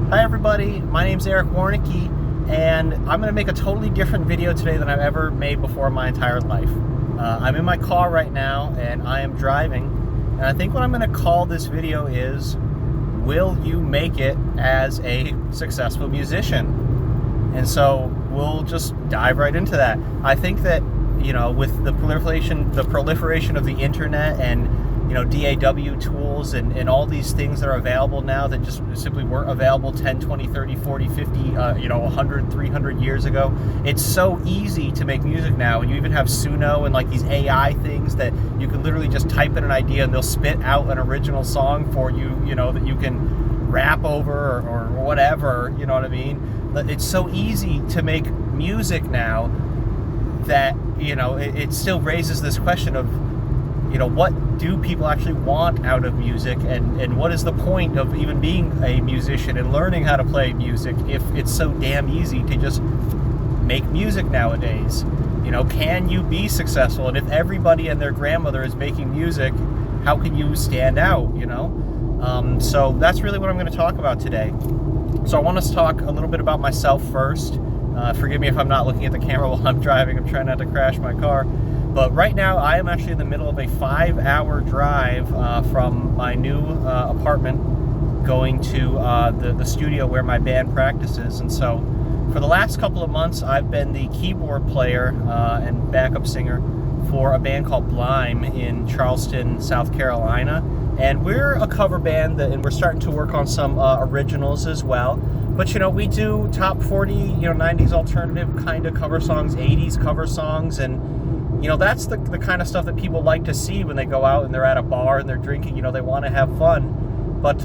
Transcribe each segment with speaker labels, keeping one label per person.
Speaker 1: Hi everybody, my name's Eric Warnicki, and I'm going to make a totally different video today than I've ever made before in my entire life. I'm in my car right now, and I am driving, and I think what I'm going to call this video is, will you make it as a successful musician? And so we'll just dive right into that. I think that, with the proliferation of the internet and DAW tools and all these things that are available now that just simply weren't available 10, 20, 30, 40, 50, 100, 300 years ago. It's so easy to make music now, and you even have Suno and like these AI things that you can literally just type in an idea and they'll spit out an original song for you, that you can rap over or whatever, you know what I mean? It's so easy to make music now that, it still raises this question of, what do people actually want out of music, and what is the point of even being a musician and learning how to play music if it's so damn easy to just make music nowadays? Can you be successful? And if everybody and their grandmother is making music, how can you stand out, So that's really what I'm going to talk about today. So I want to talk a little bit about myself first. Forgive me if I'm not looking at the camera while I'm driving. I'm trying not to crash my car. But right now, I am actually in the middle of a 5-hour drive from my new apartment going to the studio where my band practices. And so for the last couple of months, I've been the keyboard player and backup singer for a band called Blime in Charleston, South Carolina. And we're a cover band, and we're starting to work on some originals as well. But, we do top 40, 90s alternative kind of cover songs, 80s cover songs, and that's the kind of stuff that people like to see when they go out and they're at a bar and they're drinking, they want to have fun. But,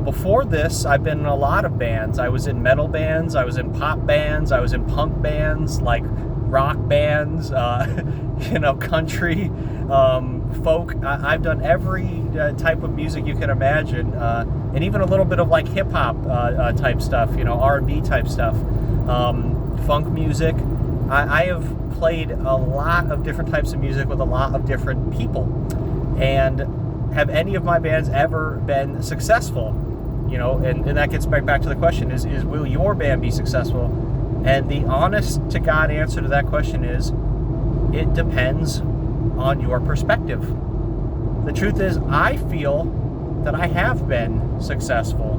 Speaker 1: before this, I've been in a lot of bands. I was in metal bands, I was in pop bands, I was in punk bands, like rock bands, country, folk. I've done every type of music you can imagine, and even a little bit of like hip-hop type stuff, R&B type stuff, funk music. I have played a lot of different types of music with a lot of different people. And have any of my bands ever been successful? And that gets back to the question is will your band be successful? And the honest to God answer to that question is, it depends on your perspective. The truth is, I feel that I have been successful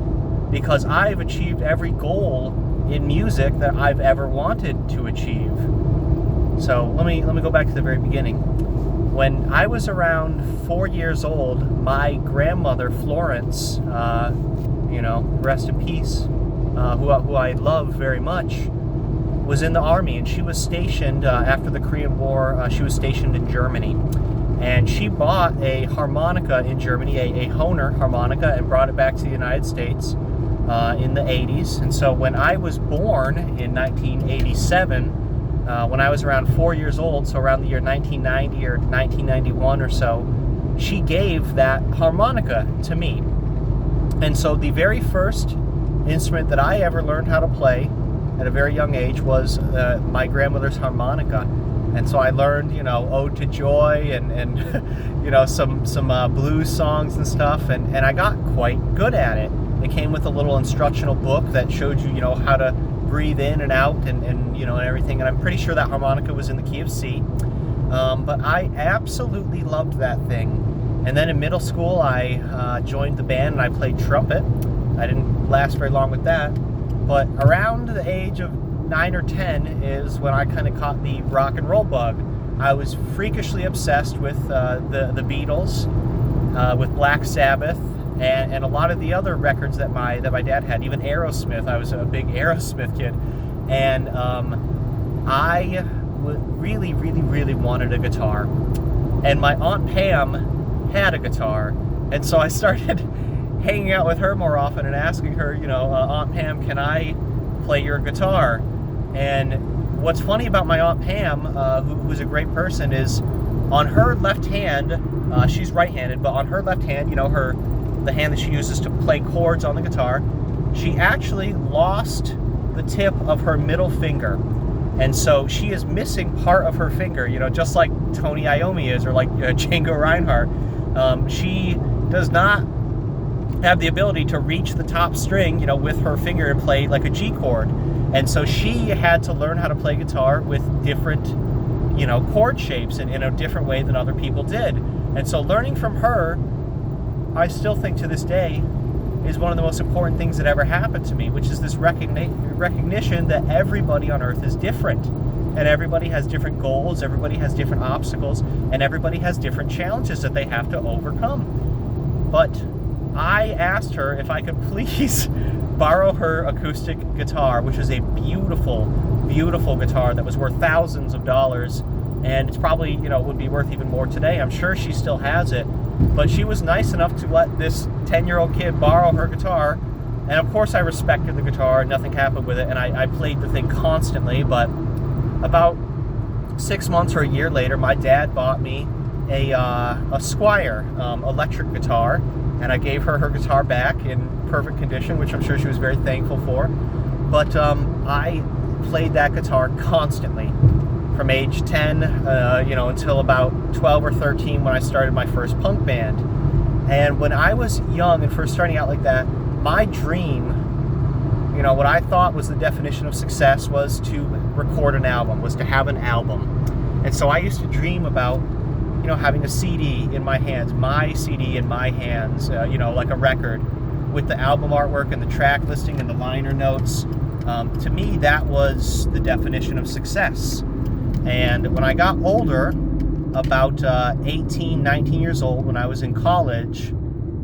Speaker 1: because I've achieved every goal in music that I've ever wanted to achieve. So let me go back to the very beginning. When I was around 4 years old, my grandmother Florence, rest in peace, who I love very much, was in the army, and she was stationed after the Korean War. She was stationed in Germany, and she bought a harmonica in Germany, a Hohner harmonica, and brought it back to the United States in the 80s. And so when I was born in 1987, when I was around 4 years old, so around the year 1990 or 1991 or so, she gave that harmonica to me. And so the very first instrument that I ever learned how to play at a very young age was my grandmother's harmonica. And so I learned, Ode to Joy and some blues songs and stuff, and I got quite good at it. It came with a little instructional book that showed you, how to breathe in and out and everything. And I'm pretty sure that harmonica was in the key of C. But I absolutely loved that thing. And then in middle school, I joined the band and I played trumpet. I didn't last very long with that. But around the age of 9 or 10 is when I kind of caught the rock and roll bug. I was freakishly obsessed with the Beatles, with Black Sabbath, and a lot of the other records that my dad had, even Aerosmith. I was a big Aerosmith kid. And I really, really, really wanted a guitar. And my Aunt Pam had a guitar. And so I started hanging out with her more often and asking her, Aunt Pam, can I play your guitar? And what's funny about my Aunt Pam, who's a great person, is on her left hand, she's right-handed, but on her left hand, the hand that she uses to play chords on the guitar, she actually lost the tip of her middle finger. And so she is missing part of her finger, just like Tony Iommi is, or like Django Reinhardt. She does not have the ability to reach the top string, you know, with her finger and play like a G chord. And so she had to learn how to play guitar with different, you know, chord shapes and in a different way than other people did. And so learning from her, I still think to this day, is one of the most important things that ever happened to me, which is this recognition that everybody on earth is different. And everybody has different goals, everybody has different obstacles, and everybody has different challenges that they have to overcome. But I asked her if I could please borrow her acoustic guitar, which is a beautiful, beautiful guitar that was worth thousands of dollars, and it's probably, you know, would be worth even more today. I'm sure she still has it, but she was nice enough to let this 10-year-old kid borrow her guitar, and of course I respected the guitar, nothing happened with it, and I played the thing constantly. But about 6 months or a year later, my dad bought me a Squier electric guitar, and I gave her guitar back in perfect condition, which I'm sure she was very thankful for. But I played that guitar constantly from age 10, you know, until about 12 or 13 when I started my first punk band. And when I was young and first starting out like that, my dream, you know, what I thought was the definition of success was to record an album, was to have an album. And so I used to dream about, you know, having a CD in my hands, my CD in my hands, you know, like a record, with the album artwork and the track listing and the liner notes. To me, that was the definition of success. And when I got older, about 18, 19 years old, when I was in college,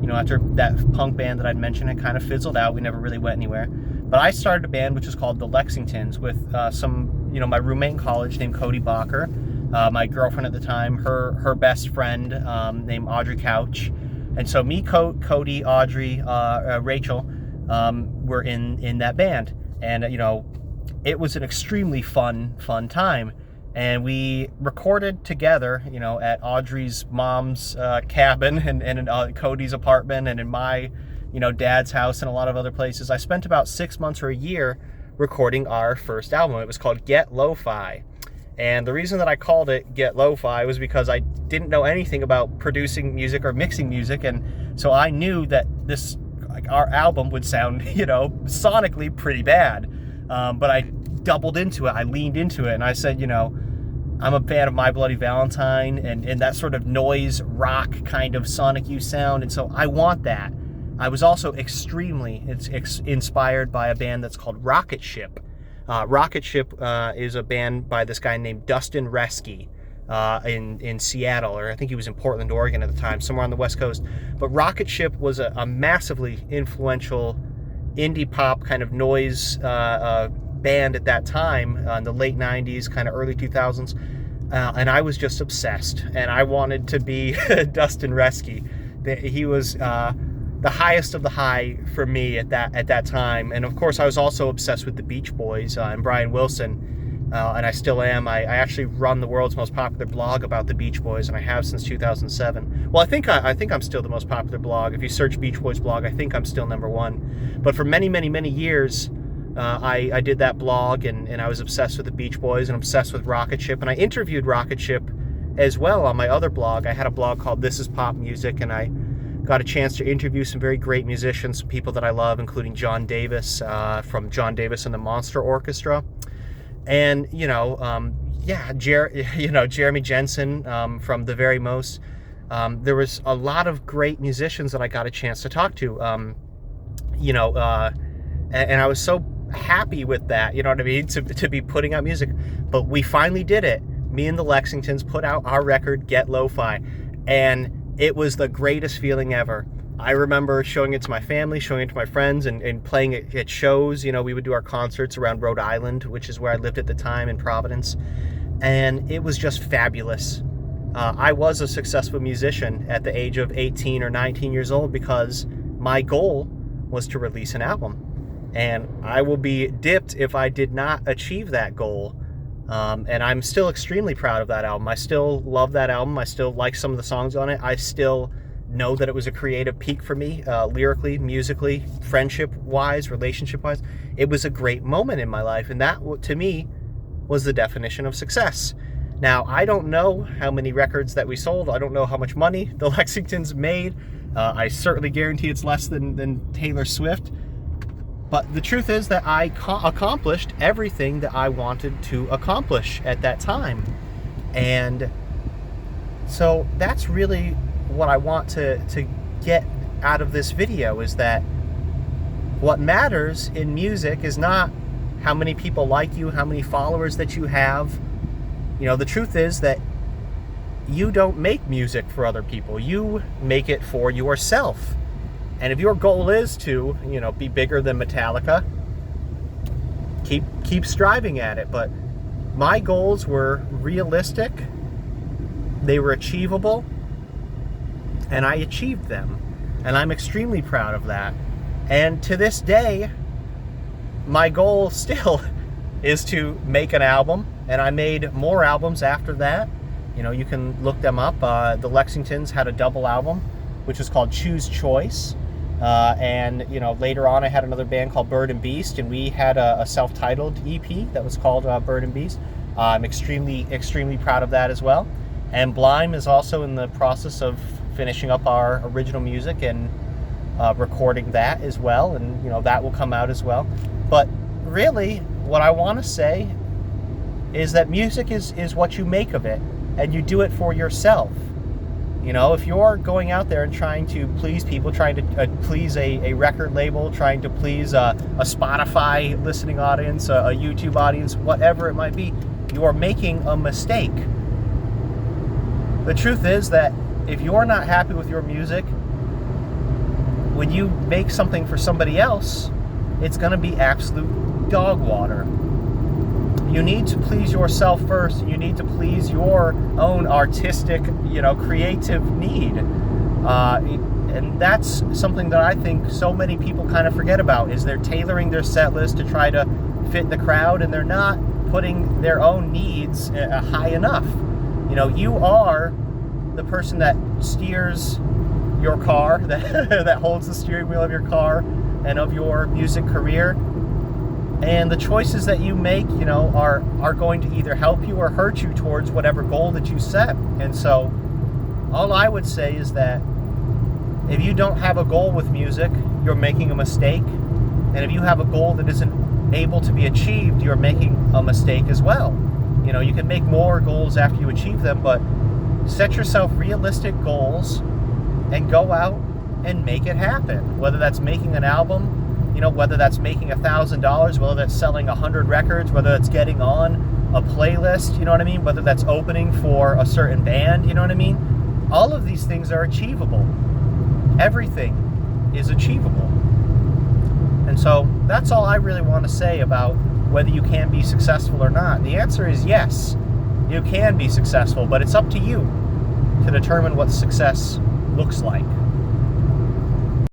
Speaker 1: you know, after that punk band that I'd mentioned, it kind of fizzled out. We never really went anywhere. But I started a band which was called the Lexingtons with some, you know, my roommate in college named Cody Bacher, my girlfriend at the time, her best friend named Audrey Couch. And so me, Cody, Audrey, Rachel were in that band. And, you know, it was an extremely fun time. And we recorded together, you know, at Audrey's mom's cabin and in Cody's apartment and in my, you know, dad's house and a lot of other places. I spent about 6 months or a year recording our first album. It was called Get Lo-Fi. And the reason that I called it Get Lo-Fi was because I didn't know anything about producing music or mixing music. And so I knew that this, like, our album would sound, you know, sonically pretty bad. But I doubled into it. I leaned into it, and I said, you know, I'm a fan of My Bloody Valentine and that sort of noise rock kind of sonic youth sound, and so I want that. I was also extremely inspired by a band that's called Rocket Ship. Rocket Ship is a band by this guy named Dustin Reske in Seattle, or I think he was in Portland, Oregon at the time, somewhere on the West Coast. But Rocket Ship was a massively influential indie pop kind of noise band at that time, in the late 90s, kind of early 2000s. And I was just obsessed, and I wanted to be Dustin Reske. He was the highest of the high for me at that time. And of course, I was also obsessed with the Beach Boys and Brian Wilson, and I still am. I actually run the world's most popular blog about the Beach Boys, and I have since 2007. Well, I think I'm still the most popular blog. If you search Beach Boys blog, I think I'm still #1. But for many, many, many years, I did that blog, and I was obsessed with the Beach Boys and obsessed with Rocket Ship. And I interviewed Rocket Ship as well on my other blog. I had a blog called This Is Pop Music, and I got a chance to interview some very great musicians, some people that I love, including John Davis from John Davis and the Monster Orchestra. And, you know, Jeremy Jensen from The Very Most. There was a lot of great musicians that I got a chance to talk to, and I was so happy with that, you know what I mean, to be putting out music. But we finally did it. Me and the Lexingtons put out our record, Get Lo-Fi, and it was the greatest feeling ever. I remember showing it to my family, showing it to my friends, and playing it at shows. You know, we would do our concerts around Rhode Island, which is where I lived at the time, in Providence, and it was just fabulous. I was a successful musician at the age of 18 or 19 years old because my goal was to release an album. And I will be dipped if I did not achieve that goal. And I'm still extremely proud of that album. I still love that album. I still like some of the songs on it. I still know that it was a creative peak for me, lyrically, musically, friendship-wise, relationship-wise. It was a great moment in my life, and that, to me, was the definition of success. Now, I don't know how many records that we sold. I don't know how much money the Lexingtons made, I certainly guarantee it's less than Taylor Swift. But the truth is that I accomplished everything that I wanted to accomplish at that time. And so that's really what I want to get out of this video, is that what matters in music is not how many people like you, how many followers that you have. You know, the truth is that you don't make music for other people. You make it for yourself. And if your goal is to, you know, be bigger than Metallica, keep striving at it. But my goals were realistic, they were achievable, and I achieved them. And I'm extremely proud of that. And to this day, my goal still is to make an album, and I made more albums after that. You know, you can look them up. The Lexingtons had a double album, which was called Choose Choice. And, you know, later on I had another band called Bird and Beast, and we had a self-titled EP that was called Bird and Beast. I'm extremely proud of that as well. And Blime is also in the process of finishing up our original music and recording that as well, and, you know, that will come out as well. But really, what I want to say is that music is what you make of it, and you do it for yourself. You know, if you're going out there and trying to please people, trying to please a record label, trying to please a Spotify listening audience, a YouTube audience, whatever it might be, you are making a mistake. The truth is that if you're not happy with your music, when you make something for somebody else, it's going to be absolute dog water. You need to please yourself first. You need to please your own artistic, you know, creative need. And that's something that I think so many people kind of forget about, is they're tailoring their set list to try to fit the crowd, and they're not putting their own needs high enough. You know, you are the person that steers your car, that holds the steering wheel of your car and of your music career. And the choices that you make, you know, are going to either help you or hurt you towards whatever goal that you set. And so all I would say is that if you don't have a goal with music, you're making a mistake. And if you have a goal that isn't able to be achieved, you're making a mistake as well. You know, you can make more goals after you achieve them, but set yourself realistic goals and go out and make it happen. Whether that's making an album, you know, whether that's making $1,000, whether that's selling 100 records, whether that's getting on a playlist, you know what I mean? Whether that's opening for a certain band, you know what I mean? All of these things are achievable. Everything is achievable. And so that's all I really want to say about whether you can be successful or not. The answer is yes, you can be successful, but it's up to you to determine what success looks like.